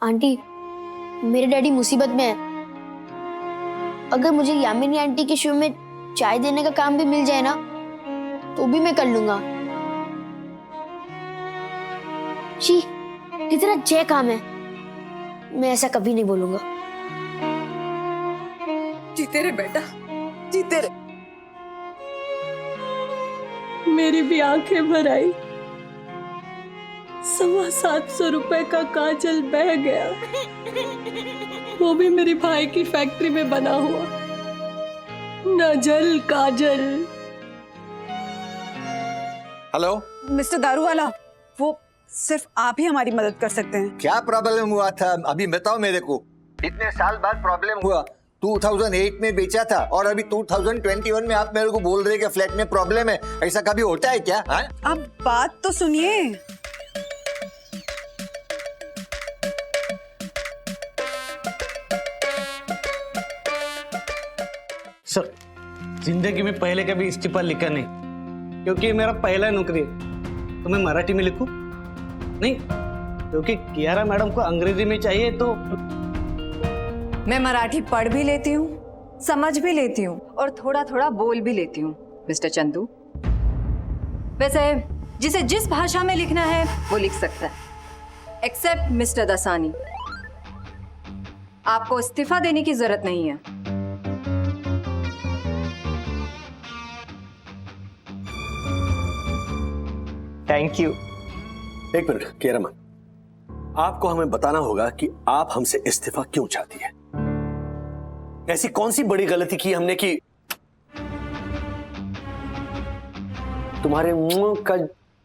Aunty, मेरे daddy मुसीबत में है। अगर मुझे यामिनी आंटी के शो में चाय देने का काम भी मिल जाए ना, तो भी मैं कर लूंगा। जी, कितना जय काम है। मैं ऐसा कभी नहीं बोलूंगा। जीते रहे बेटा, जीते रहे। मेरी भी आंखें भर आई। 750 रुपए का काजल बह गया, वो भी मेरी भाई की फैक्ट्री में बना हुआ। न जल काजल। हेलो मिस्टर दारूवाला, वो सिर्फ आप ही हमारी मदद कर सकते हैं। क्या प्रॉब्लम हुआ था अभी बताओ मेरे को। इतने साल बाद प्रॉब्लम हुआ। 2008 में बेचा था और अभी 2021 में आप मेरे को बोल रहे कि फ्लैट में प्रॉब्लम है। ऐसा कभी होता है क्या? हाँ? आप बात तो सुनिए। सर, जिंदगी में पहले कभी इस्तीफा लिखा नहीं, क्योंकि ये मेरा पहला नौकरी है। तो मैं मराठी में लिखूं? नहीं, क्योंकि कियारा मैडम को अंग्रेजी में चाहिए तो। मैं मराठी पढ़ भी लेती हूँ, समझ भी लेती हूँ और थोड़ा थोड़ा बोल भी लेती हूँ मिस्टर चंदू। वैसे जिसे जिस भाषा में लिखना है वो लिख सकता है, एक्सेप्ट मिस्टर दसानी। आपको इस्तीफा देने की जरूरत नहीं है। Thank you. एक मिनट कियारा मैम, आपको हमें बताना होगा कि आप हमसे इस्तीफा क्यों चाहती है। ऐसी कौन सी बड़ी गलती की हमने कि तुम्हारे मुंह का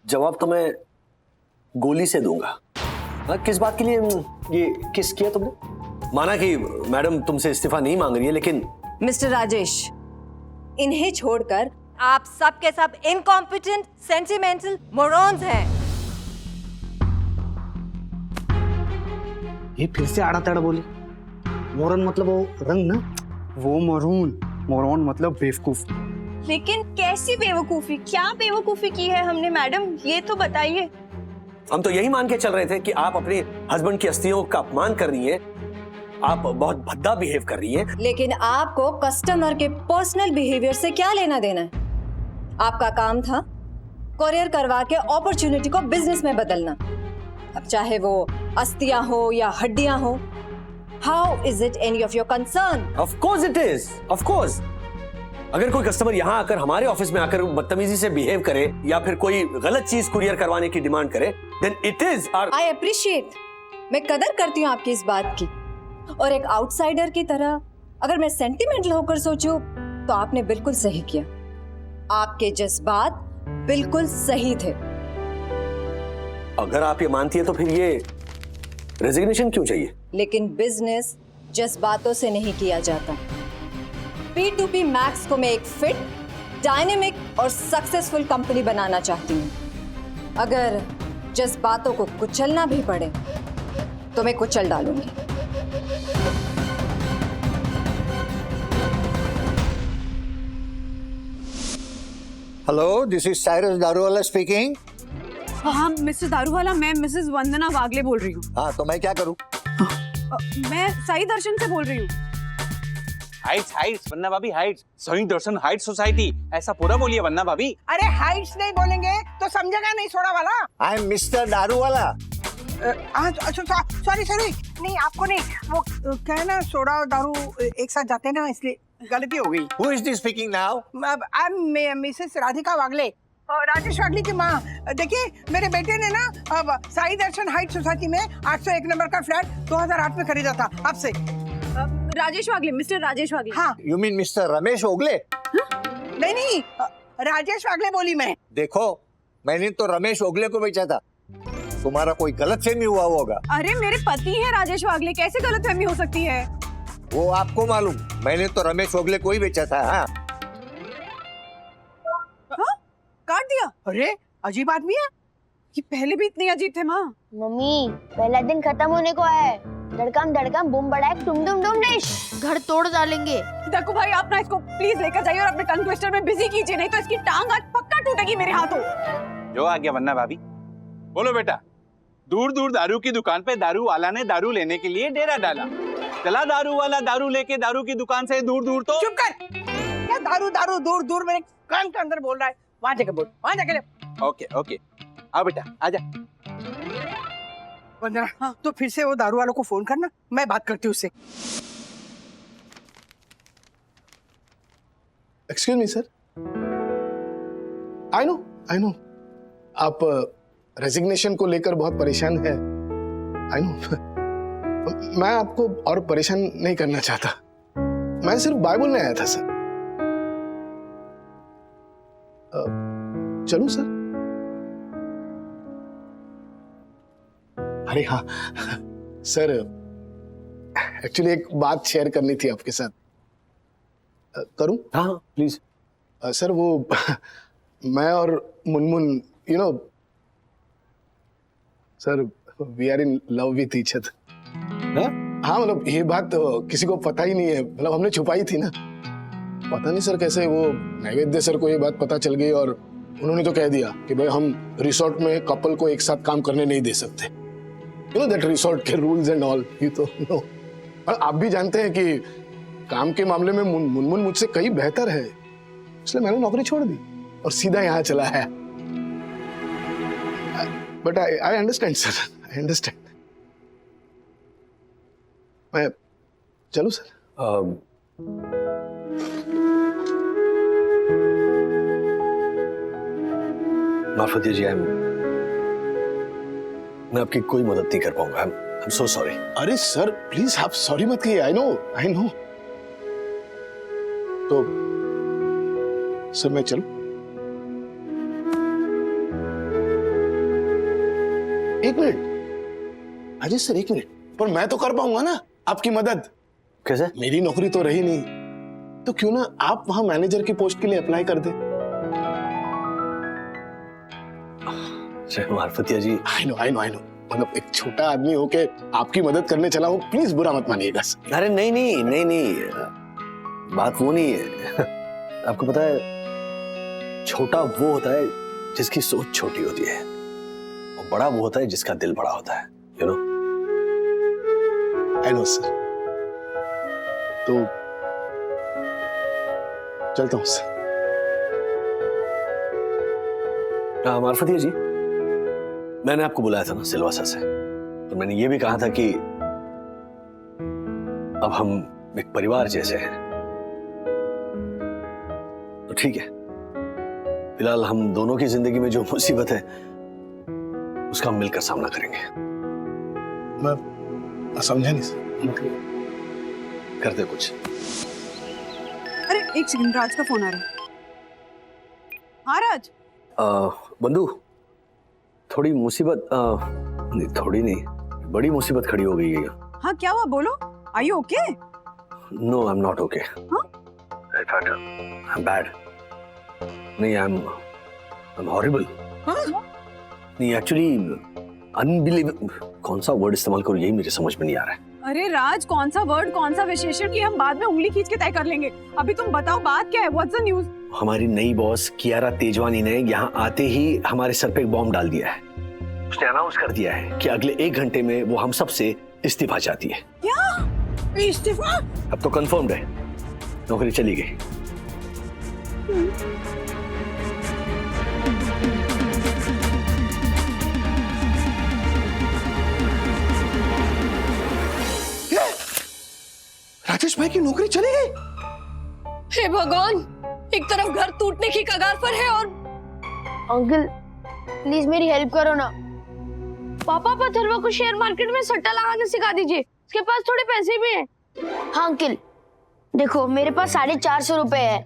जवाब तो मैं गोली से दूंगा। हाँ, किस बात के लिए ये किस किया तुमने? माना कि मैडम तुमसे इस्तीफा नहीं मांग रही है, लेकिन मिस्टर राजेश, इन्हें छोड़कर आप सब के सब इनकॉम्पिटेंट सेंटिमेंटल मोरॉन्स हैं। ये फिर से आड़ा तड़ा बोली। मोरन मतलब वो रंग ना? वो मोरॉन मतलब बेवकूफ। लेकिन कैसी बेवकूफी, क्या बेवकूफी की है हमने मैडम, ये तो बताइए। हम तो यही मान के चल रहे थे कि आप अपने हस्बैंड की अस्थियों का अपमान कर रही हैं, आप बहुत भद्दा बिहेव कर रही हैं। लेकिन आपको कस्टमर के पर्सनल बिहेवियर से क्या लेना देना है? आपका काम था कोरियर करवा के अपॉर्चुनिटी को बिजनेस में बदलना। अब चाहे वो अस्थियां हो या हड्डियां हो, how is it any of your concern? Of course it is, of course. अगर कोई कस्टमर यहाँ आकर हमारे ऑफिस में आकर बदतमीजी से बिहेव करे या फिर कोई गलत चीज कुरियर करवाने की डिमांड करे, then it is our. I appreciate, मैं कदर करती हूँ आपकी इस बात की। और एक आउटसाइडर की तरह अगर मैं सेंटिमेंटल होकर सोचूं तो आपने बिल्कुल सही किया। आपके जज्बात बिल्कुल सही थे। अगर आप ये मानती है तो फिर ये रेजिग्नेशन क्यों चाहिए? लेकिन बिजनेस जज्बातों से नहीं किया जाता। P2P मैक्स को मैं एक फिट, डायनेमिक और सक्सेसफुल कंपनी बनाना चाहती हूँ। अगर जज्बातों को कुचलना भी पड़े तो मैं कुचल डालूंगी। Hello, this is Cyrus Daruwalla speaking. हाँ मिस्टर दारूवाला, मैं मिसेस वंदना वागले बोल रही हूँ। हाँ, तो मैं क्या करूँ? मैं साई दर्शन से बोल रही हूँ। हाइट्स वन्ना भाभी, हाइट्स साई दर्शन हाइट सोसाइटी, ऐसा पूरा बोलिए वन्ना भाभी। अरे हाइट्स नहीं बोलेंगे तो समझेगा नहीं सोडा वाला। I am mister Daruwalla. अच्छा सॉरी नहीं, आपको नहीं, वो क्या है ना, सोडा और दारू एक साथ जाते हैं ना, इसलिए गलती हो गई। Who is this speaking now? I am Mrs Radhika Wagle, Rajesh Wagle की माँ। देखिए मेरे बेटे ने ना अब साई दर्शन हाइट सोसाइटी में 801 नंबर का फ्लैट 2008 में खरीदा था आपसे। राजेश वागले, मिस्टर राजेश वागले। हाँ। You mean mister Ramesh Ogale? नहीं, राजेश वागले बोली मैं। देखो, मैंने तो रमेश ओगले को बेचा था। तुम्हारा कोई गलतफहमी हुआ होगा। अरे मेरे पति हैं राजेश वागले, कैसे गलतफहमी हो सकती है? वो आपको मालूम, मैंने तो रमेश ओगले को ही बेचा था। हाँ, काट दिया? अरे अजीब आदमी है। ये पहले भी इतनी अजीब थे माँ। मम्मी, पहला दिन खत्म होने को है। धड़कम बूम बड़ाक टुम टुम टुम डिश, घर तोड़ डालेंगे। देखो भाई, आप ना इसको प्लीज लेकर जाइए और अपने टंग ट्विस्टर में बिजी कीजिए, नहीं तो इसकी टांग आज पक्का टूटेगी मेरे हाथों। जो आ गया वन्ना भाभी, बोलो बेटा। दूर दूर दारू की दुकान पे दारू वाला ने दारू लेने के लिए डेरा डाला। चला दारू वाला दारू लेके दारू की दुकान से दूर दूर तो चुप कर। क्या दारू दारू दूर दूर मेरे कान के अंदर बोल रहा है? वहां जाके बोल, वहां जाके ले। ओके ओके, आओ बेटा आजा। वंदना, हाँ, तो फिर से वो दारू वालों को फोन करना, मैं बात करती हूँ उससे। Excuse me sir, I know आप रेजिग्नेशन को लेकर बहुत परेशान है। आई नो मैं आपको और परेशान नहीं करना चाहता, मैं सिर्फ बाय बोलने आया था सर। चलूं सर? अरे हाँ सर, एक्चुअली एक बात शेयर करनी थी आपके साथ। करूं? हाँ प्लीज। सर वो मैं और Munmun you know sir we are in love with each other. हाँ मतलब ये बात तो किसी को पता ही नहीं है, मतलब हमने छुपाई थी ना। पता नहीं सर कैसे वो नैवेद्य सर को ये बात पता चल गई और उन्होंने तो कह दिया कि भाई हम रिसोर्ट में कपल को एक साथ काम करने नहीं दे सकते। यू नो दैट रिसोर्ट के रूल्स एंड ऑल, यू तो नो। और आप भी जानते हैं कि काम के मामले में मुनमुन मुझसे कहीं बेहतर है, इसलिए मैंने नौकरी छोड़ दी और सीधा यहाँ चला है। But I understand sir, I understand. मैं चलूं सर? मार्फत जी, मैं आपकी कोई मदद नहीं कर पाऊंगा। I am so sorry. अरे सर प्लीज आप सॉरी मत कहिए, आई नो। तो सर मैं चलूं? एक मिनट अजय सर, एक मिनट, पर मैं तो कर पाऊंगा ना आपकी मदद। कैसे? मेरी नौकरी तो रही नहीं, तो क्यों ना आप वहां मैनेजर की पोस्ट के लिए अप्लाई कर दे। मार्फतिया जी, आई नो मतलब एक छोटा आदमी होके आपकी मदद करने चला हूं, प्लीज बुरा मत मानिएगा सर। अरे नहीं, बात वो नहीं है। आपको पता है, छोटा वो होता है जिसकी सोच छोटी होती है, और बड़ा वो होता है जिसका दिल बड़ा होता है, you know. I know sir, तो चलता हूं सर। मार्फतिया जी, मैंने आपको बुलाया था ना सिलवासा से, तो मैंने ये भी कहा था कि अब हम एक परिवार जैसे हैं। तो ठीक है, फिलहाल हम दोनों की जिंदगी में जो मुसीबत है उसका हम मिलकर सामना करेंगे। मैं समझा नहीं सर, करते कुछ। अरे एक सेकंड, राज का फोन आ रहा है। हाँ राज। बंधु, थोड़ी मुसीबत, नहीं थोड़ी नहीं, बड़ी मुसीबत खड़ी हो गई है। हाँ क्या हुआ, बोलो। Are you okay? No, I am not okay. I thought I am bad. नहीं, आई एम हॉरिबल। नहीं, एक्चुअली अनबिलीवेबल, कौन सा वर्ड इस्तेमाल करूं यही मेरे समझ में नहीं आ रहा है। अरे राज, कौन सा वर्ड, कौन सा विशेषण की हम बाद में उंगली खींच के तय कर लेंगे। अभी तुम बताओ बात क्या है, व्हाट्स द न्यूज़? हमारी नई बॉस कियारा तेजवानी ने यहाँ आते ही हमारे सर पे एक बॉम्ब डाल दिया है। उसने अनाउंस कर दिया है कि अगले 1 घंटे में वो हम सब से इस्तीफा चाहती है। क्या इस्तीफा? अब तो कंफर्म्ड है, नौकरी चली गई। राजेश भाई की नौकरी चली गई? हे भगवान, एक तरफ घर टूटने की कगार पर है और अंकल प्लीज मेरी हेल्प करो ना। पापा पथरवा को शेयर मार्केट में सट्टा लगाना सिखा दीजिए, उसके पास थोड़े पैसे भी हैं। हाँ अंकल, देखो मेरे पास 450 रुपए है,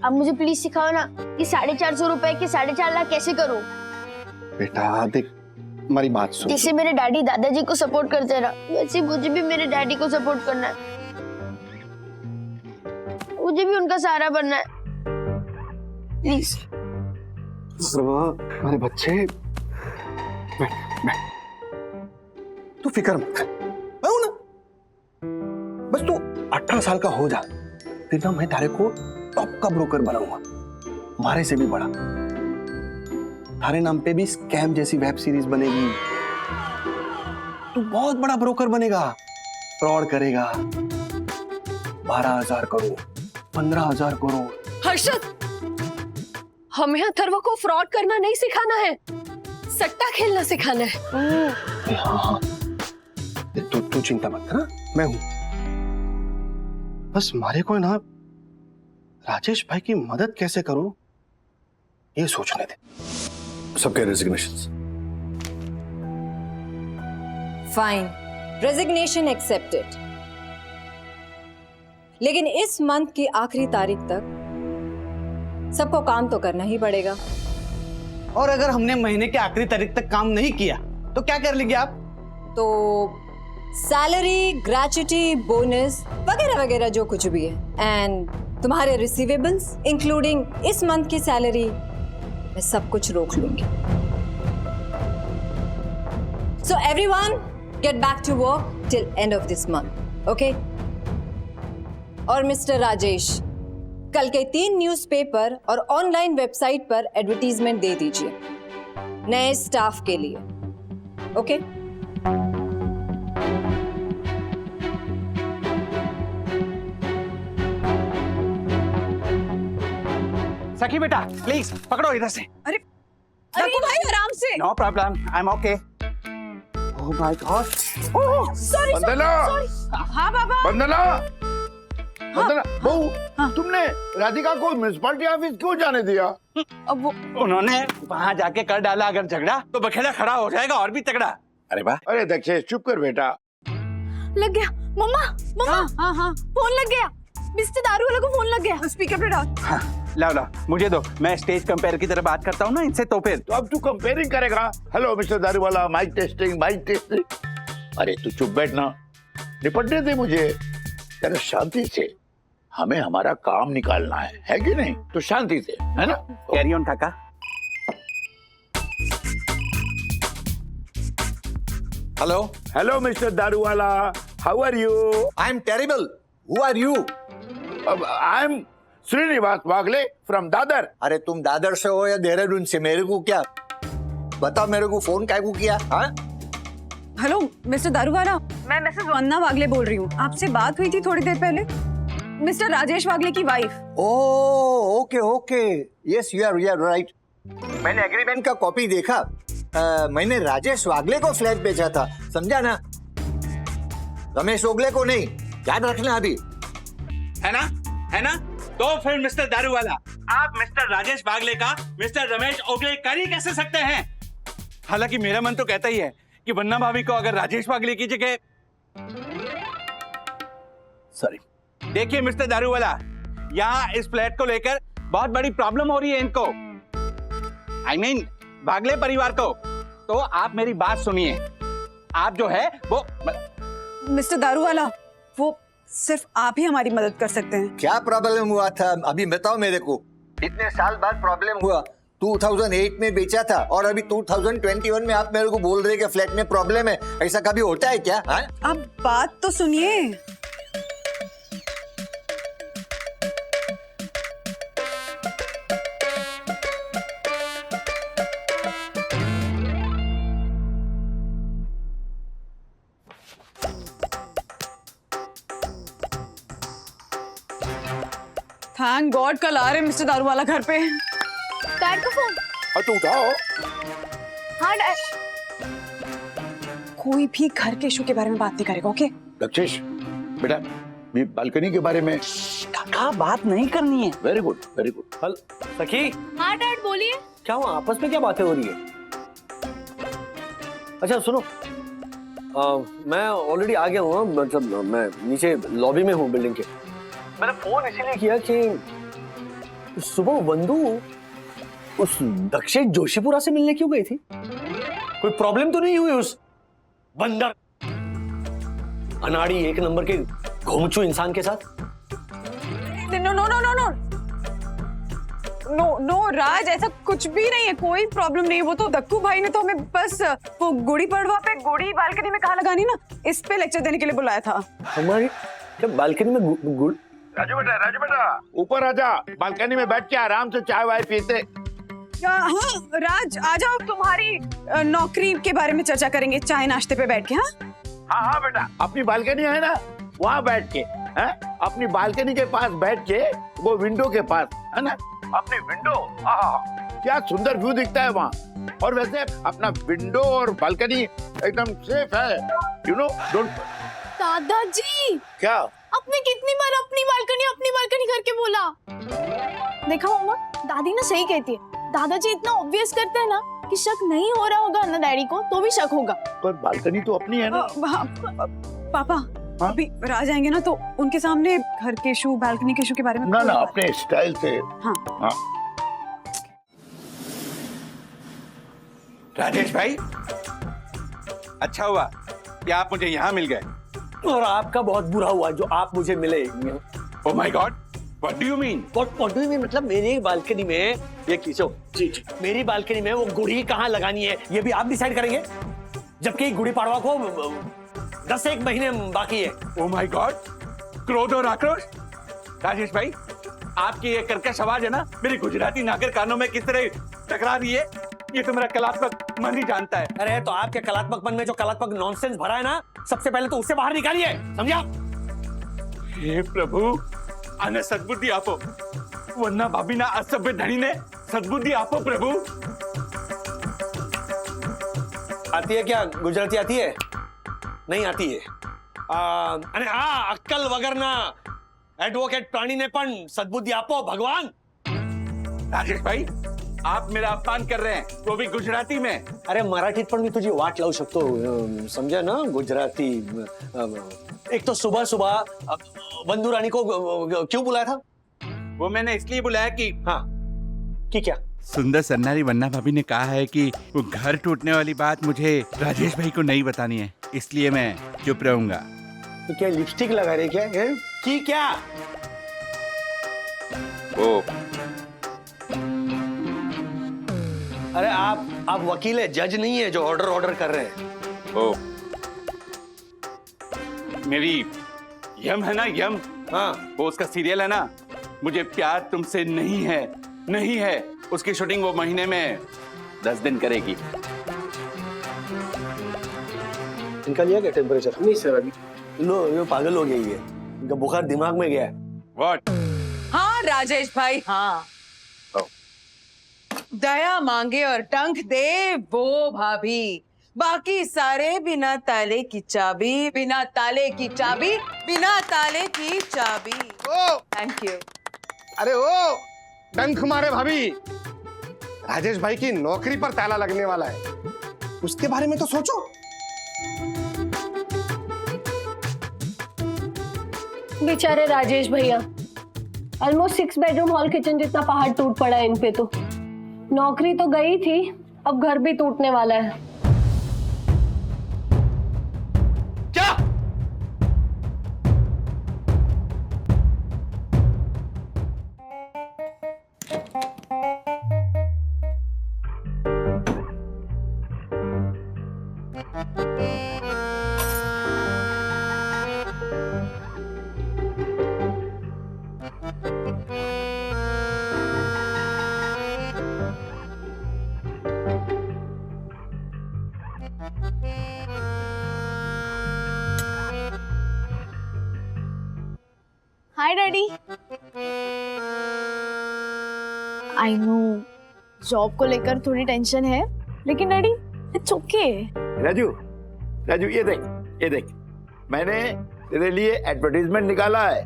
अब मुझे प्लीज सिखाओ ना कि 450 रुपए के 4.5 लाख कैसे करूं। बेटा देख, हमारी बात सुन। जैसे मेरे डैडी दादाजी को सपोर्ट करते हैं ना, वैसे मुझे भी मेरे डैडी को सपोर्ट करना है, मुझे भी उनका सहारा बनना है, प्लीज। अरे बच्चे, तू फिक्र मत कर, मैं हूं ना। बस तू 18 साल का हो जा, फिर ना मैं तारे को टॉप का ब्रोकर बनाऊंगा, हमारे से भी बड़ा। तारे नाम पे भी स्कैम जैसी वेब सीरीज बनेगी, तू बहुत बड़ा ब्रोकर बनेगा, फ्रॉड करेगा। 12,000 करोड़, 15,000 करोड़। हर्षद, हमें अथर्व को फ्रॉड करना नहीं सिखाना है, सट्टा खेलना सिखाना है। हाँ, तू चिंता मत कर, मैं हूं। बस मारे को ना राजेश भाई की मदद कैसे करूं ये सोचने दे। सबके रेजिग्नेशंस। Fine, resignation accepted. लेकिन इस मंथ की आखिरी तारीख तक सबको काम तो करना ही पड़ेगा। और अगर हमने महीने के आखिरी तारीख तक काम नहीं किया तो क्या कर लेंगे आप? तो सैलरी, ग्रेच्युटी, बोनस वगैरह वगैरह जो कुछ भी है, एंड तुम्हारे रिसीवेबल्स इंक्लूडिंग इस मंथ की सैलरी, मैं सब कुछ रोक लूंगी। So everyone get back to work till end of this month, okay? और मिस्टर राजेश, कल के 3 न्यूज़पेपर और ऑनलाइन वेबसाइट पर एडवर्टीजमेंट दे दीजिए नए स्टाफ के लिए, ओके? सखी बेटा प्लीज पकड़ो इधर से। अरे दक्कू भाई आराम से। No problem, I am okay. Oh my god. Sorry Vandana, हाँ बाबा। वंदना, वंदना बहू, तुमने राधिका को म्युनिसिपैलिटी ऑफिस क्यों जाने दिया? अब वो उन्होंने वहाँ जाके कर डाला अगर झगड़ा तो बखेड़ा खड़ा हो जाएगा और भी तगड़ा। अरे वाह। अरे दक्षेश चुप कर बेटा। लग गया मम्मा, मम्मा। हाँ फोन लग गया, मिस्टर दारू वाला को फोन लग गया। स्पीकर पे डाल। हाँ, लाओ मुझे दो, मैं स्टेज कंपेयर की तरह बात करता हूँ ना इनसे, तो फिर तो अब तू कंपेयरिंग करेगा? Hello mister Daruwala, mike testing, mike testing. अरे तू चुप बैठ ना, निपटने दे मुझे जरा शांति से। हमें हमारा काम निकालना है कि नहीं? तो शांति से, है ना? कैरी ऑन काका। Hello hello mister Daruwala, how are you? I am terrible. Who are you? I am Shrinivas Wagle from Dadar. अरे तुम दादर से हो या देहरादून से, मेरे को क्या बताओ, मेरे को फोन काय को किया? हाँ, हेलो मिस्टर दारूवाला, मैं मिसेस वंदना वागले बोल रही हूँ। आपसे बात हुई थी थोड़ी देर पहले, मिस्टर राजेश वागले की wife. Oh okay okay, yes you are right. मैंने एग्रीमेंट का कॉपी देखा। मैंने राजेश वागले को फ्लैट बेचा था, समझा ना? रमेश ओगले को नहीं, याद रखना अभी, है ना? है ना? तो फिर मिस्टर दारूवाला, आप मिस्टर राजेश वागले का मिस्टर रमेश ओगले कर ही कैसे सकते हैं? हालांकि मेरा मन तो कहता ही है कि वंदना भाभी को अगर राजेश वागले की जगह। सॉरी। देखिए मिस्टर दारूवाला, यहाँ इस फ्लैट को लेकर बहुत बड़ी प्रॉब्लम हो रही है इनको, आई मीन वागले परिवार को। तो आप मेरी बात सुनिए, आप जो है वो मिस्टर दारूवाला, वो सिर्फ आप ही हमारी मदद कर सकते हैं। क्या प्रॉब्लम हुआ था अभी बताओ मेरे को। इतने साल बाद प्रॉब्लम हुआ, 2008 में बेचा था और अभी 2021 में आप मेरे को बोल रहे कि फ्लैट में प्रॉब्लम है। ऐसा कभी होता है क्या? हाँ? आप बात तो सुनिए। थैंक गॉड कल आ रहे मिस्टर दारूवाला घर पे। डैड का फोन। हाँ तो उठाओ। हाँ डैड। कोई भी घर के इशू के बारे में बात नहीं करेगा, ओके? दक्षेश बेटा, मैं बालकनी के बारे में। काका बात नहीं करनी है। Very good very good. हल सखी, हाँ डैड बोलिए। क्या हुआ? आपस में क्या बातें हो रही है? अच्छा सुनो, मैं ऑलरेडी आ गया हूँ, मतलब मैं नीचे लॉबी में हूँ बिल्डिंग के। मैंने फोन इसीलिए किया कि सुबह वंदू उस दक्षेश जोशीपुरा से मिलने क्यों गई थी? कोई प्रॉब्लम तो नहीं हुई उस बंदर अनाड़ी 1 नंबर के घोंचू इंसान के साथ? No no no no no no no Raj, ऐसा कुछ भी नहीं है, कोई प्रॉब्लम नहीं। वो तो दक्कू भाई ने तो हमें बस वो गुड़ी पड़वा पे गुड़ी बालकनी में कहाँ लगानी ना, इस पे लेक्चर देने के लिए बुलाया था। हमारी क्या बालकनी में गुड़? राजू बेटा ऊपर आजा, बालकनी में बैठ के आराम से चाय वाय पीते। हाँ राज, आ जाओ, तुम्हारी नौकरी के बारे में चर्चा करेंगे चाय नाश्ते पे बैठ के। हाँ हाँ हाँ बेटा, अपनी बालकनी है ना, वहाँ बैठ के, है अपनी बालकनी के पास बैठ के, वो विंडो के पास है ना, अपनी विंडो, क्या सुंदर व्यू दिखता है वहाँ। और वैसे अपना विंडो और बालकनी एकदम सेफ है, यू नो, डोंट। दादाजी, क्या आपने कितनी बार अपनी बालकनी करके बोला? देखा मम्मा, दादी ना सही कहती है। दादाजी इतना ऑब्वियस करते हैं ना कि शक नहीं हो रहा होगा ना डैडी को, तो भी शक होगा। पर बालकनी तो अपनी है ना। पापा, हाँ? अभी राज आएंगे ना तो उनके सामने घर के शू, बालकनी के शू के बारे में ना अपने स्टाइल से। हाँ हाँ। राजेश भाई, अच्छा हुआ कि आप मुझे यहाँ मिल गए। और आपका बहुत बुरा हुआ जो आप मुझे मिले। ओह my God, what do you mean? What do you mean? मतलब मेरी बालकनी में ये किसो, जी मेरी बालकनी में वो गुड़ी कहाँ लगानी है ये भी आप डिसाइड करेंगे, जबकि गुड़ी पाड़वा को 10 महीने बाकी है। ओह माय गॉड, क्रोध और आक्रोश। राजेश भाई, आपकी ये कर्कश आवाज है ना, मेरी गुजराती नागर कानों में किस तरह टकरा रही है, ये तो मेरा कलात्मक मन ही जानता है। अरे तो आपके कलात्मक मन में जो कलात्मक नॉनसेंस भरा है ना, सबसे पहले तो उससे बाहर निकालिए, समझा? हे प्रभु, आने सद्बुद्धि आपो, वरना भाभी ना असभ्य धनी ने सद्बुद्धि आपो प्रभु। आती है क्या गुजराती? आती है? नहीं आती है। अरे हाँ, अक्कल वगरना एडवोकेट प्राणी ने पण सद्बुद्धि आपो भगवान। राजेश भाई, आप मेरा अपमान कर रहे हैं, वो भी गुजराती में। अरे मराठीत पण मी तुझी वाट लावू शकतो, समझा ना? गुजराती। एक तो सुबह सुबह बंधु रानी को क्यों बुलाया था? वो मैंने इसलिए बुलाया कि, हाँ, कि क्या? सुंदर सन्नारी वन्ना भाभी ने कहा है कि वो घर टूटने वाली बात मुझे राजेश भाई को नहीं बतानी है, इसलिए मैं चुप रहूंगा। तो क्या लिपस्टिक लगा रहे क्या है? कि क्या? ओ, अरे आप वकील है, जज नहीं है जो ऑर्डर कर रहे हैं। ओ, मेरी यम है ना, यम, हाँ, वो उसका सीरियल है ना, मुझे प्यार तुमसे नहीं है, उसकी शूटिंग वो महीने में 10 दिन करेगी। इनका लिया क्या टेम्परेचर? नहीं सर, अभी लो, ये पागल हो गई है, इनका बुखार दिमाग में गया है। व्हाट? हाँ राजेश भाई, हाँ, दया मांगे और टंक दे वो भाभी, बाकी सारे बिना ताले की चाबी, बिना ताले की चाबी, बिना ताले की चाबी। ओ थैंक यू। अरे ओ डंक मारे भाभी, राजेश भाई की नौकरी पर ताला लगने वाला है, उसके बारे में तो सोचो। बेचारे राजेश भैया, ऑलमोस्ट 6 बेडरूम हॉल किचन जितना पहाड़ टूट पड़ा है इन पे। तो नौकरी तो गई थी, अब घर भी टूटने वाला है। क्या? हाय डैडी। आई नो जॉब को लेकर थोड़ी टेंशन है, लेकिन डैडी इट्स ओके। राजू, ये देख, मैंने तेरे लिए एडवर्टाइजमेंट निकाला है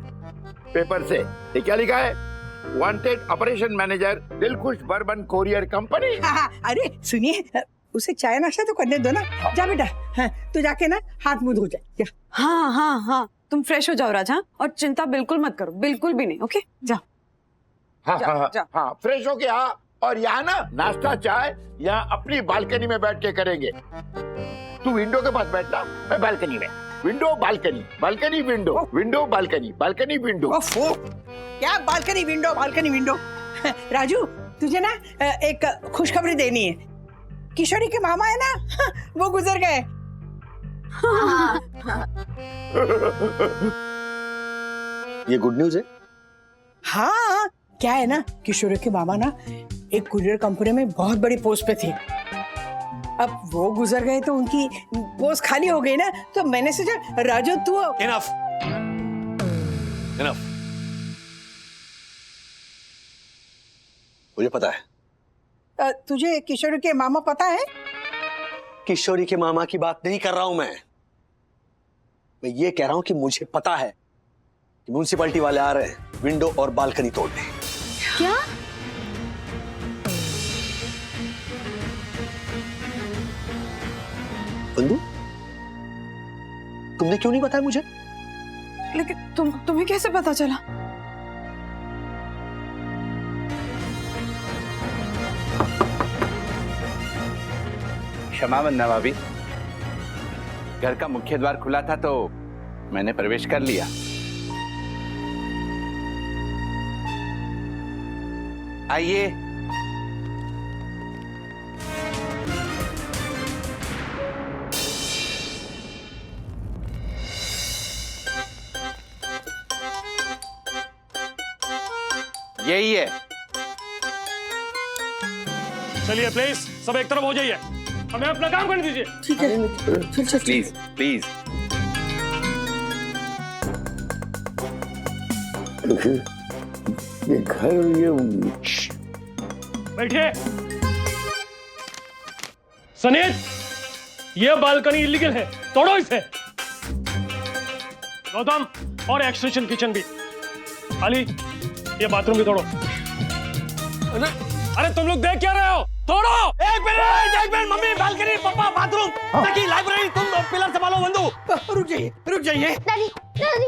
पेपर से। ये क्या लिखा है? Wanted operation manager, Dilkhush bourbon courier company. अरे सुनिए, उसे चाय नाश्ता तो करने दो ना। जा बेटा, हाँ, तू जाके ना हाथ मुंह धो जा। हाँ, तुम फ्रेश हो जाओ राजा, और चिंता बिल्कुल मत करो, बिल्कुल भी नहीं। ओके, जाओ। हाँ, फ्रेश हो गया। और यहाँ ना नाश्ता चाय यहाँ अपनी बालकनी में बैठ के करेंगे। तू विंडो के पास बैठना, मैं बालकनी में। Window balcony, balcony window, window balcony, balcony window. क्या बालकनी विंडो? राजू, तुझे ना एक खुशखबरी देनी है। किशोरी के मामा है ना, वो गुजर गए। ये गुड न्यूज है? हाँ, क्या है ना, किशोरी के मामा ना एक कुरियर कंपनी में बहुत बड़ी पोस्ट पे थी। अब वो गुजर गए तो उनकी पोस्ट खाली हो गई ना, तो मैंने सोचा राजू तू इनफ इनफ। मुझे पता है। तुझे किशोरी के मामा पता है? किशोरी के मामा की बात नहीं कर रहा हूं मैं ये कह रहा हूं कि मुझे पता है कि म्युनिसिपैलिटी वाले आ रहे हैं विंडो और बालकनी तोड़ने। क्या? बंधु, तुमने क्यों नहीं बताया मुझे? लेकिन तुम्हें कैसे पता चला? क्षमा वंदना भाभी, घर का मुख्य द्वार खुला था तो मैंने प्रवेश कर लिया। आइए। यही है। चलिए प्लीज सब एक तरफ हो जाइए, हमें अपना काम करने दीजिए। ठीक है, प्लीज प्लीज। ये घर ये बैठिए। सनीत, ये बालकनी इलीगल है, तोड़ो इसे। गौतम, और एक्सटेंशन किचन भी। अली, ये बाथरूम भी तोड़ो। अरे तुम लोग देख क्या रहे हो? तोड़ो। एक मिनट मम्मी, बालकनी, पापा, बाथरूम, देखिए लाइब्रेरी, तुम पिलर संभालो। बंधु रुक जाइए। दादी दादी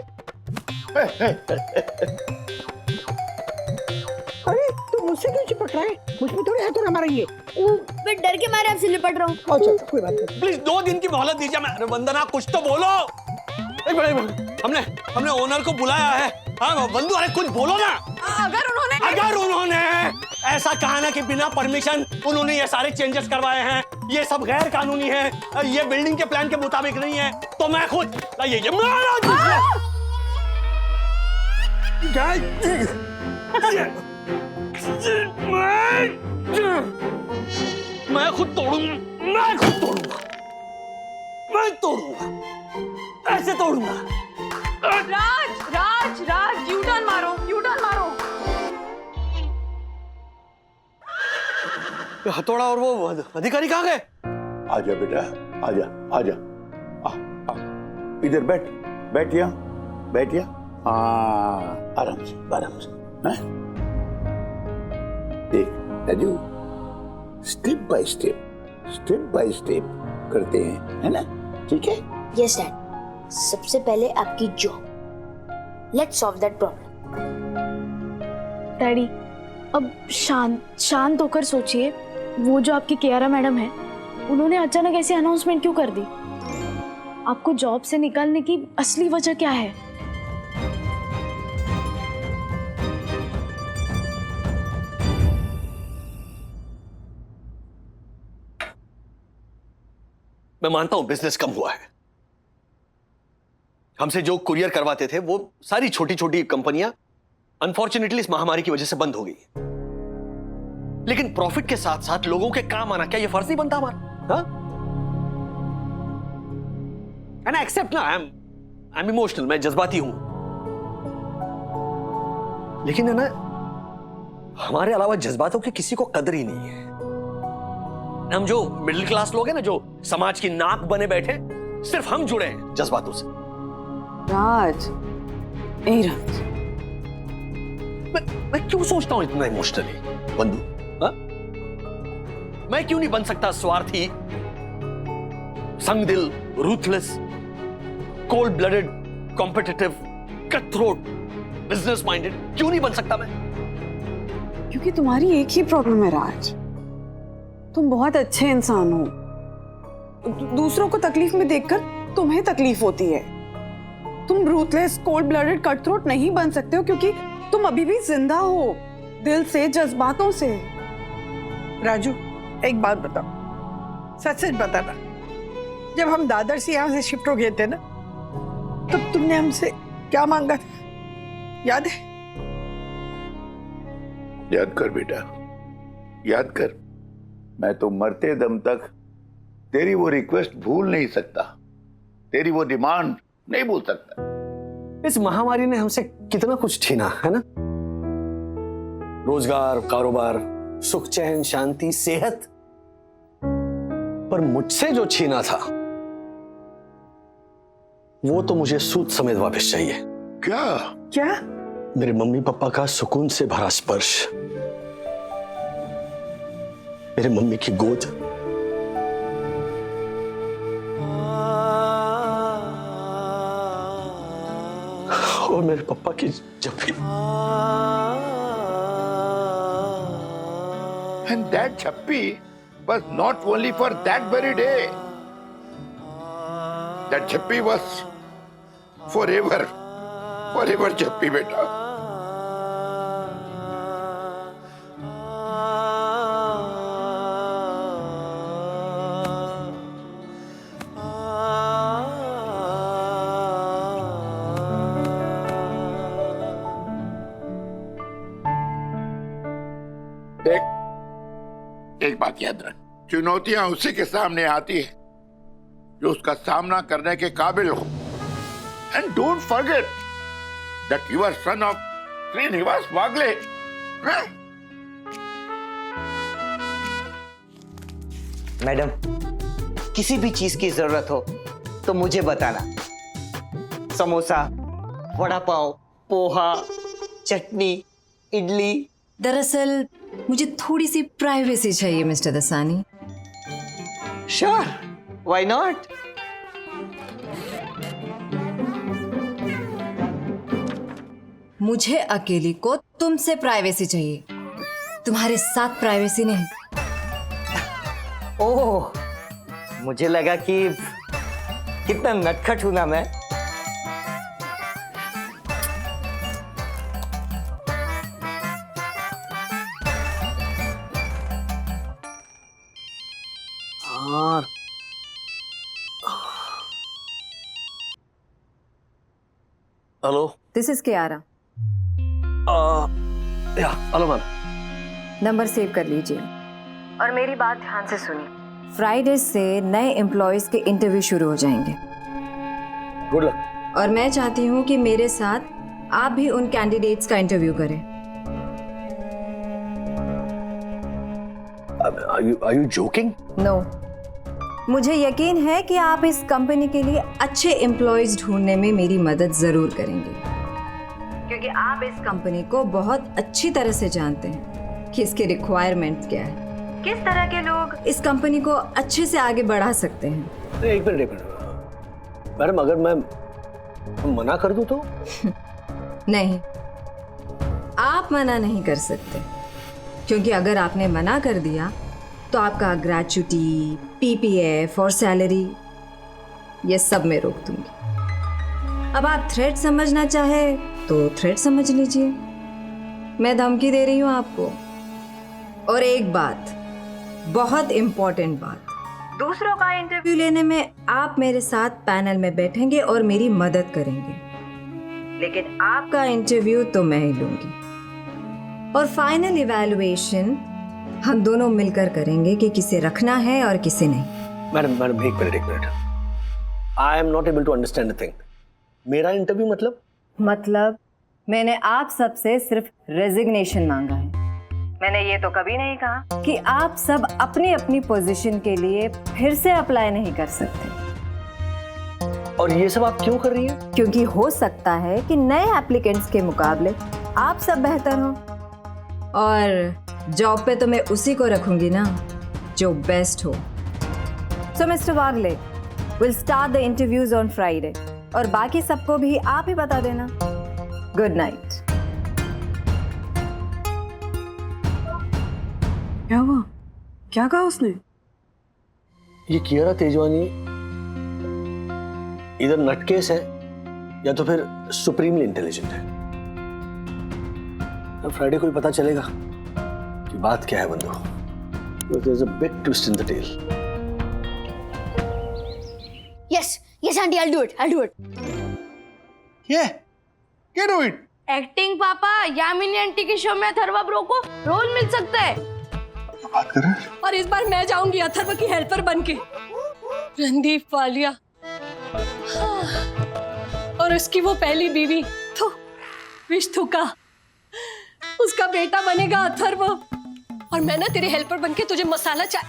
अरे तुम मुझसे क्यों चिपक रहा है? मुझ पे थोड़ी हाथ ना मारेंगे। मैं डर के मारे आपसे लिपट रहा हूँ। अच्छा कोई बात नहीं। प्लीज 2 दिन की मोहलत दीजिए। मैं वंदना, कुछ तो बोलो। एक मिनट, हमने ओनर को बुलाया है। हाँ बंधु, अरे कुछ बोलो ना। अगर उन्होंने ऐसा कहा ना कि बिना परमिशन उन्होंने ये सारे चेंजेस करवाए हैं, ये सब गैर कानूनी है, ये बिल्डिंग के प्लान के मुताबिक नहीं है, तो मैं खुद मैं खुद तोड़ूंगा, मैं तोड़ूंगा, ऐसे तोड़ूंगा। राज यू टर्न मारो। हथौड़ा और वो अधिकारी कहाँ गए? आजा बेटा, आजा। इधर बैठ यहाँ। आराम से हैं? देख राजू, स्टेप बाय स्टेप करते हैं, है ना? ठीक है? यस डैड, सबसे पहले आपकी job. Let's solve that problem. Daddy, अब शांत होकर सोचिए, वो जो आपकी कियारा मैडम है, उन्होंने अचानक ऐसी अनाउंसमेंट क्यों कर दी? आपको जॉब से निकालने की असली वजह क्या है? मैं मानता हूं बिजनेस कम हुआ है। हमसे जो कुरियर करवाते थे वो सारी छोटी छोटी कंपनियां अनफॉर्चुनेटली इस महामारी की वजह से बंद हो गई, लेकिन प्रॉफिट के साथ साथ लोगों के काम आना क्या ये फर्ज नहीं बनता हमारा? एंड एक्सेप्ट ना, आई एम इमोशनल, मैं जज्बाती हूं, लेकिन है ना, हमारे अलावा जज्बातों की किसी को कदर ही नहीं है। हम जो मिडिल क्लास लोग हैं ना, जो समाज की नाक बने बैठे, सिर्फ हम जुड़े हैं जज्बातों से। राज, मैं क्यों सोचता हूं इतना इमोशनली बंधु? मैं क्यों नहीं बन सकता स्वार्थी, संगदिल, ruthless, cold blooded, competitive, cut throat, business minded? क्यों नहीं बन सकता मैं? क्योंकि तुम्हारी एक ही प्रॉब्लम है राज, तुम बहुत अच्छे इंसान हो। दूसरों को तकलीफ में देखकर तुम्हें तकलीफ होती है। तुम ruthless, cold blooded, cut throat नहीं बन सकते हो क्योंकि तुम अभी भी जिंदा हो, दिल से, जज्बातों से। राजू, एक बात बताओ, सच बताना, जब हम दादर से यहाँ से शिफ्ट हो गए थे ना, तब तुमने हमसे क्या मांगा था, याद है? याद कर बेटा, याद कर, मैं तो मरते दम तक तेरी वो रिक्वेस्ट भूल नहीं सकता, तेरी वो डिमांड नहीं भूल सकता। इस महामारी ने हमसे कितना कुछ छीना है ना, रोजगार, कारोबार, सुख चैन, शांति, सेहत, पर मुझसे जो छीना था वो तो मुझे सूद समेत वापस चाहिए। क्या क्या? मेरे मम्मी पापा का सुकून से भरा स्पर्श, मेरे मम्मी की गोद, और मेरे पापा की जप्पी। And that Chappi was not only for that very day. That Chappi was forever, forever Chappi beta. एक बात याद रख, चुनौतियां उसी के सामने आती है जो उसका सामना करने के काबिल हो। And don't forget that you are son of Shrinivas Wagle. Madam, किसी भी चीज की जरूरत हो तो मुझे बताना। समोसा, वड़ा पाव, पोहा, चटनी, इडली। दरअसल मुझे थोड़ी सी प्राइवेसी चाहिए mister Dasani. Sure, why not. मुझे अकेली को तुमसे प्राइवेसी चाहिए, तुम्हारे साथ प्राइवेसी नहीं। ओह, मुझे लगा कि कितना नटखट हूं ना मैं। Hello, this is Kiara. Hello ma'am. Number save कर लीजिए और मेरी बात ध्यान से सुनिए। फ्राइडे से नए एम्प्लॉयज के इंटरव्यू शुरू हो जाएंगे। Good luck. और मैं चाहती हूँ कि मेरे साथ आप भी उन कैंडिडेट्स का इंटरव्यू करें। Are you joking? नो, मुझे यकीन है कि आप इस कंपनी के लिए अच्छे एम्प्लॉयज ढूंढने में मेरी मदद जरूर करेंगे, क्योंकि आप इस कंपनी को बहुत अच्छी तरह से जानते हैं कि इसके रिक्वायरमेंट्स क्या है, किस तरह के लोग इस कंपनी को अच्छे से आगे बढ़ा सकते हैं। एक मिनट मैडम, अगर मैं मना कर दूं तो? नहीं, आप मना नहीं कर सकते, क्योंकि अगर आपने मना कर दिया तो आपका ग्रेच्युटी, पीपीएफ और सैलरी ये सब मैं रोक दूंगी। अब आप थ्रेट समझना चाहे तो थ्रेट समझ लीजिए, मैं धमकी दे रही हूँ आपको। और एक बात, बहुत इंपॉर्टेंट बात, दूसरों का इंटरव्यू लेने में आप मेरे साथ पैनल में बैठेंगे और मेरी मदद करेंगे, लेकिन आपका इंटरव्यू तो मैं ही लूंगी। और फाइनल इवैल्यूएशन हम दोनों मिलकर करेंगे कि किसे रखना है और किसे नहीं। मैडम एक minute. I am not able to understand a thing. मेरा इंटरव्यू मतलब मैंने आप सबसे सिर्फ रेजिग्नेशन मांगा है। मैंने ये तो कभी नहीं कहा कि आप सब अपनी अपनी पोजीशन के लिए फिर से अप्लाई नहीं कर सकते। और ये सब आप क्यों कर रही हैं? क्योंकि हो सकता है कि नए एप्लीकेंट्स के मुकाबले आप सब बेहतर हो, और जॉब पे तो मैं उसी को रखूंगी ना जो बेस्ट हो। So mister Wagle, will start the interviews on Friday, और बाकी सबको भी आप ही बता देना। Good night. क्या हुआ? क्या कहा उसने? ये कियारा तेजवानी इधर नटकेस है या तो फिर सुप्रीमली इंटेलिजेंट है। अब फ्राइडे को ही पता चलेगा कि बात क्या है बंदो। There's a big twist in the tale. Yes, auntie, I'll do it. क्या डू इट? एक्टिंग पापा, यामिनी आंटी के शो में अथर्वा ब्रो को रोल मिल सकता है। बात कर रहे हैं? और इस बार मैं जाऊंगी अथर्व की हेल्पर बनके। रणदीप वालिया, हाँ। और उसकी वो पहली बीवी तो विष्णु का, उसका बेटा बनेगा अथर्व। और मैं ना तेरे हेल्पर बनके तुझे मसाला चाय,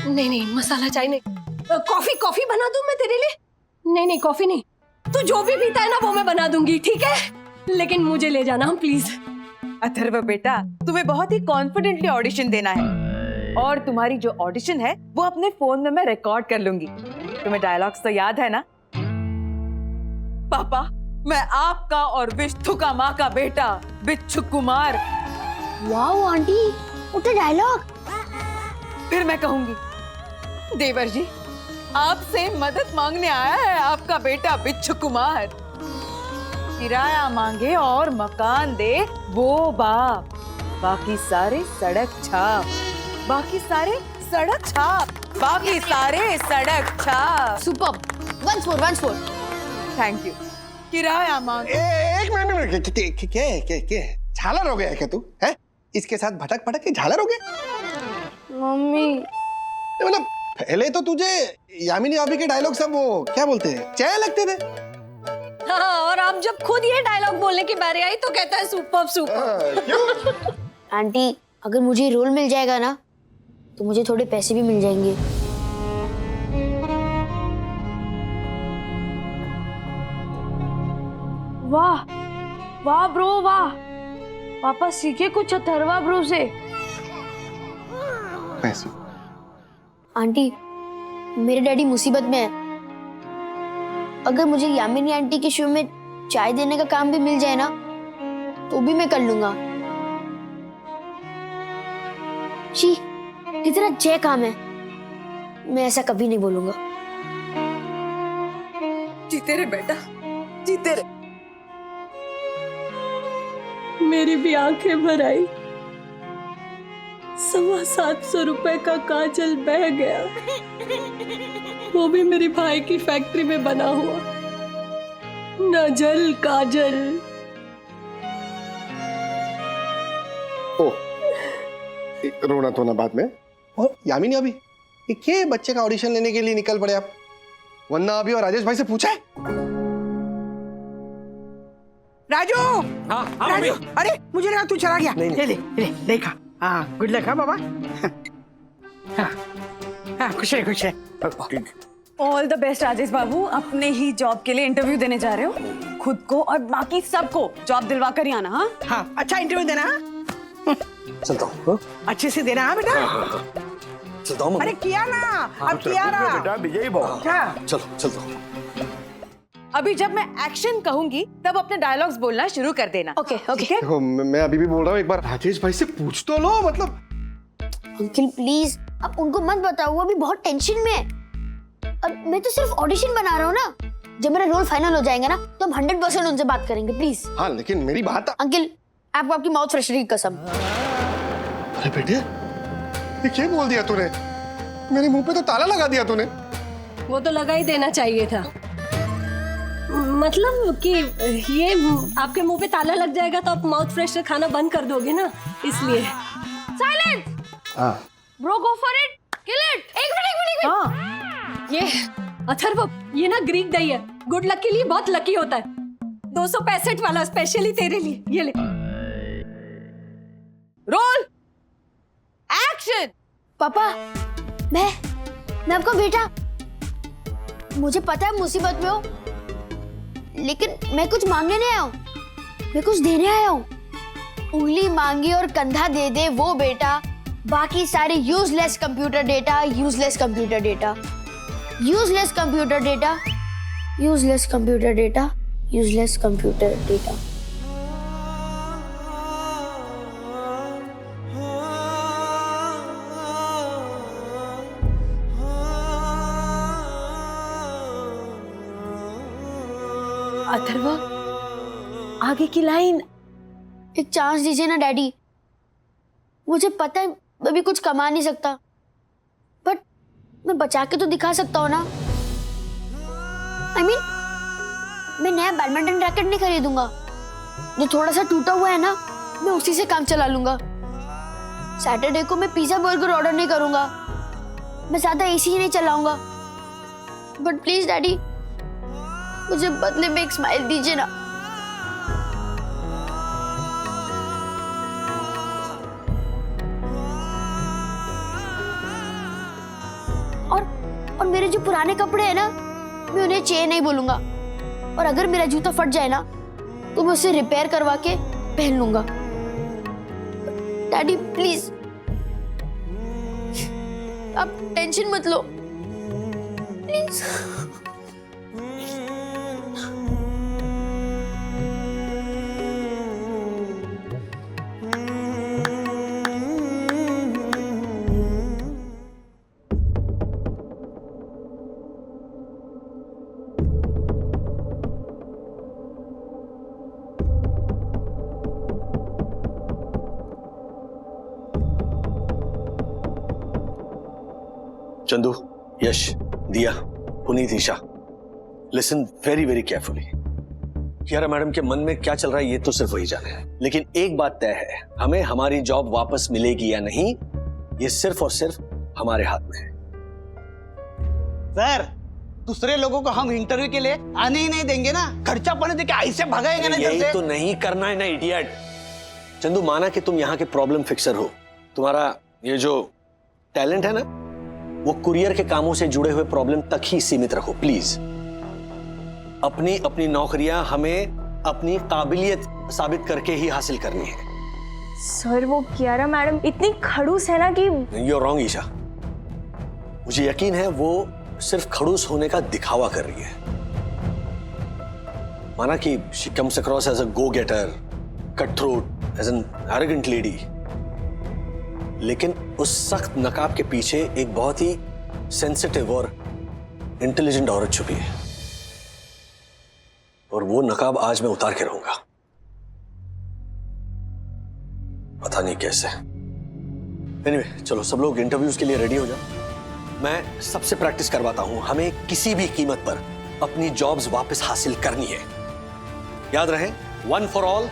नहीं मसाला चाय नहीं, कॉफी बना दूं मैं तेरे लिए। नहीं कॉफी नहीं, तू जो भी पीता है ना वो मैं बना दूंगी, ठीक है? लेकिन मुझे ले जाना प्लीज। अथर्व बेटा, तुम्हें बहुत ही कॉन्फिडेंटली ऑडिशन देना है और तुम्हारी जो ऑडिशन है वो अपने फोन में मैं रिकॉर्ड कर लूंगी। तुम्हें डायलॉग्स तो याद है ना? पापा, मैं आपका और विष्णु का माँ का बेटा बिच्छू कुमार। वाओ आंटी, उठे डायलॉग। फिर मैं कहूंगी, देवर जी, आपसे मदद मांगने आया है आपका बेटा बिच्छू कुमार। किराया मांगे और मकान दे वो बाप, बाकी सारे सड़क छाप, बाकी सारे सड़क छाप, बाकी सारे सड़क छाप। Super, once more। Thank you. किराया मांगे। एक मिनट, क्या झालर हो गया है क्या तू? है इसके साथ भटक भटक के झालर हो गया? मम्मी, मतलब पहले तो तुझे यामिनी भाभी के डायलॉग सब वो क्या बोलते हैं, चय लगते थे। हाँ, और अब जब खुद ये डायलॉग बोलने की बारी आई तो कहता है सुपर। आंटी, अगर मुझे रोल मिल जाएगा ना तो मुझे थोड़े पैसे भी मिल जाएंगे। वाह वाह ब्रो वाह, पापा सीखे कुछ अथर्वा ब्रो से। पैसे? आंटी, मेरे डैडी मुसीबत में है। अगर मुझे यामिनी आंटी के शो में चाय देने का काम भी मिल जाए ना तो भी मैं कर लूंगा। शी, कितना जय काम है। मैं ऐसा कभी नहीं बोलूंगा। जीते रे बेटा, जीते रे। मेरी भी आंखें भर आई। 750 रुपए का काजल बह गया, वो भी मेरी भाई की फैक्ट्री में बना हुआ। न जल काजल। ओ, रोना तो ना बाद में। और यामिनी अभी ये क्या बच्चे का ऑडिशन लेने के लिए निकल पड़े आप? वरना अभी और राजेश भाई से पूछा है? राजू, राजू, अरे मुझे लगा तू चला गया। नहीं। ले देखा। हाँ, गुड लक। हाँ बाबा। हाँ, खुश है। ऑल द बेस्ट राजेश बाबू। अपने ही जॉब के लिए इंटरव्यू देने जा रहे हो, खुद को और बाकी सबको जॉब दिलवा कर ही आना। हाँ हाँ, अच्छा इंटरव्यू देना। चलता हूँ। अच्छे से देना। हाँ बेटा, चलता हूँ। अरे किया ना, अब किया ना बेटा, विजयी भाव। चलो चलता हूँ। अभी जब मैं एक्शन कहूंगी तब अपने डायलॉग्स बोलना शुरू कर देना। ओके। देखो, मैं अभी भी बोल रहा हूँ, एक बार राजेश भाई से पूछ तो लो। मतलब अंकल प्लीज, अब उनको मत बताओ, वो अभी बहुत टेंशन में है। अब मैं तो सिर्फ ऑडिशन बना रहा हूँ ना। जब मेरा रोल फाइनल हो जाएगा ना तो हम 100% उनसे बात करेंगे, प्लीज। हाँ, लेकिन मेरी बात। अंकल, आपको आपकी माउथ फ्रेशनर की कसम। अरे बेटे, ये क्या बोल दिया तूने? मेरे मुंह पे तो ताला लगा दिया तूने। वो तो लगा ही देना चाहिए था। मतलब कि ये आपके मुंह पे ताला लग जाएगा तो आप माउथ फ्रेशनर खाना बंद कर दोगे ना, इसलिए। साइलेंस। हाँ। Bro, go for it, kill it. एक मिनट। हाँ। ये अथर्व, ये ना ग्रीक दही है, गुड लक के लिए बहुत लकी होता है। 265 वाला स्पेशली तेरे लिए, ये ले। Roll action. पापा, मैं आपका बेटा। मुझे पता है मुसीबत में हो, लेकिन मैं कुछ मांगने नहीं आया हूँ, मैं कुछ देने आया हूँ। उंगली मांगी और कंधा दे दे वो बेटा, बाकी सारे useless computer data, useless computer data, useless computer data, useless computer data, useless computer data. Atharva, आगे की लाइन। एक चांस दीजिए ना डैडी। मुझे पता है मैं भी कुछ कमा नहीं सकता, बट मैं बचा के तो दिखा सकता हूँ ना। I mean, मैं नया बैडमिंटन रैकेट नहीं खरीदूंगा, जो थोड़ा सा टूटा हुआ है ना मैं उसी से काम चला लूंगा। सैटरडे को मैं पिज्जा बर्गर ऑर्डर नहीं करूंगा, मैं ज्यादा एसी ही नहीं चलाऊंगा। बट प्लीज डैडी, मुझे बदले में एक स्माइल दीजिए ना। और मेरे जो पुराने कपड़े हैं ना, मैं उन्हें चेन नहीं बोलूंगा। और अगर मेरा जूता फट जाए ना, तो मैं उसे रिपेयर करवा के पहन लूंगा। डैडी प्लीज, आप टेंशन मत लो please. Chandu, Yash, Diya, Puneet, Isha, listen very very carefully. Kiara madam के मन में क्या चल रहा है ये तो सिर्फ वही जाने है, लेकिन एक बात तय है, हमें हमारी जॉब वापस मिलेगी या नहीं, ये सिर्फ और सिर्फ हमारे हाथ में है। सर, दूसरे लोगों को हम इंटरव्यू के लिए आने ही नहीं देंगे ना, खर्चा पानी देके ऐसे भगाएंगे ना। यही तो नहीं करना है ना इडियट। चंदू, माना कि तुम यहाँ के प्रॉब्लम फिक्सर हो, तुम्हारा ये जो टैलेंट है ना, वो कुरियर के कामों से जुड़े हुए प्रॉब्लम तक ही सीमित रखो प्लीज। अपनी अपनी नौकरियां हमें अपनी काबिलियत साबित करके ही हासिल करनी है। सर, वो कियारा मैडम इतनी खड़ूस है ना कि। You're wrong, Isha. मुझे यकीन है वो सिर्फ खड़ूस होने का दिखावा कर रही है। माना कि she comes across as a go-getter, cutthroat, as an arrogant lady, लेकिन उस सख्त नकाब के पीछे एक बहुत ही सेंसिटिव और इंटेलिजेंट औरत छुपी है, और वो नकाब आज मैं उतार के रहूंगा, पता नहीं कैसे। एनीवे, चलो सब लोग इंटरव्यूज के लिए रेडी हो जाओ। मैं सबसे प्रैक्टिस करवाता हूं। हमें किसी भी कीमत पर अपनी जॉब्स वापस हासिल करनी है। याद रहे, 1 for all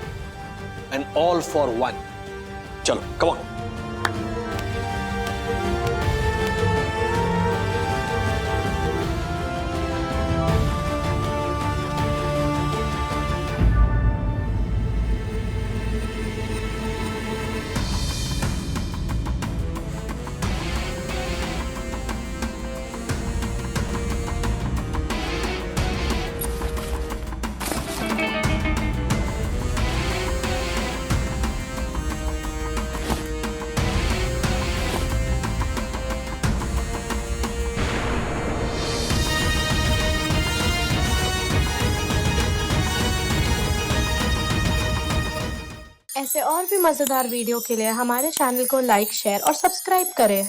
and all for one। चलो, कम ऑन। ऐसे और भी मजेदार वीडियो के लिए हमारे चैनल को लाइक, शेयर और सब्सक्राइब करें।